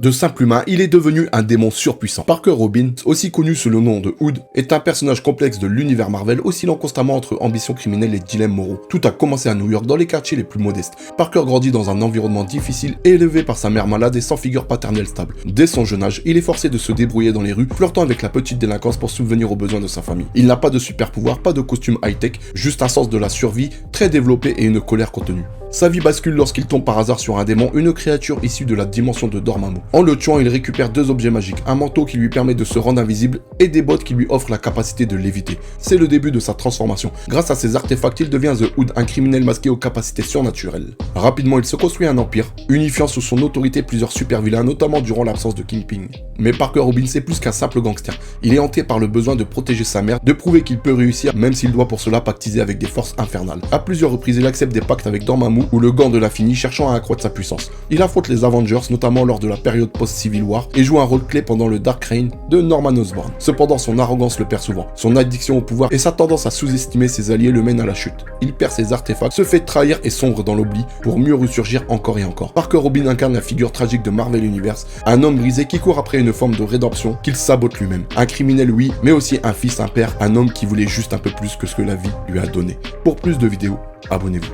De simple humain, il est devenu un démon surpuissant. Parker Robin, aussi connu sous le nom de Hood, est un personnage complexe de l'univers Marvel oscillant constamment entre ambition criminelle et dilemmes moraux. Tout a commencé à New York dans les quartiers les plus modestes. Parker grandit dans un environnement difficile, élevé par sa mère malade et sans figure paternelle stable. Dès son jeune âge, il est forcé de se débrouiller dans les rues, flirtant avec la petite délinquance pour subvenir aux besoins de sa famille. Il n'a pas de super pouvoir, pas de costume high-tech, juste un sens de la survie très développé et une colère contenue. Sa vie bascule lorsqu'il tombe par hasard sur un démon, une créature issue de la dimension de Dormammu. En le tuant, il récupère 2 objets magiques, un manteau qui lui permet de se rendre invisible et des bottes qui lui offrent la capacité de léviter. C'est le début de sa transformation. Grâce à ces artefacts, il devient The Hood, un criminel masqué aux capacités surnaturelles. Rapidement, il se construit un empire, unifiant sous son autorité plusieurs super vilains, notamment durant l'absence de Kingpin. Mais Parker Robin, c'est plus qu'un simple gangster. Il est hanté par le besoin de protéger sa mère, de prouver qu'il peut réussir, même s'il doit pour cela pactiser avec des forces infernales. À plusieurs reprises, il accepte des pactes avec Dormammu ou le gant de l'infini, cherchant à accroître sa puissance. Il affronte les Avengers, notamment lors de la période post-Civil War, et joue un rôle clé pendant le Dark Reign de Norman Osborn. Cependant, son arrogance le perd souvent. Son addiction au pouvoir et sa tendance à sous-estimer ses alliés le mènent à la chute. Il perd ses artefacts, se fait trahir et sombre dans l'oubli, pour mieux ressurgir encore et encore. Parker Robin incarne la figure tragique de Marvel Universe, un homme brisé qui court après une forme de rédemption qu'il sabote lui-même. Un criminel, oui, mais aussi un fils, un père, un homme qui voulait juste un peu plus que ce que la vie lui a donné. Pour plus de vidéos, abonnez-vous.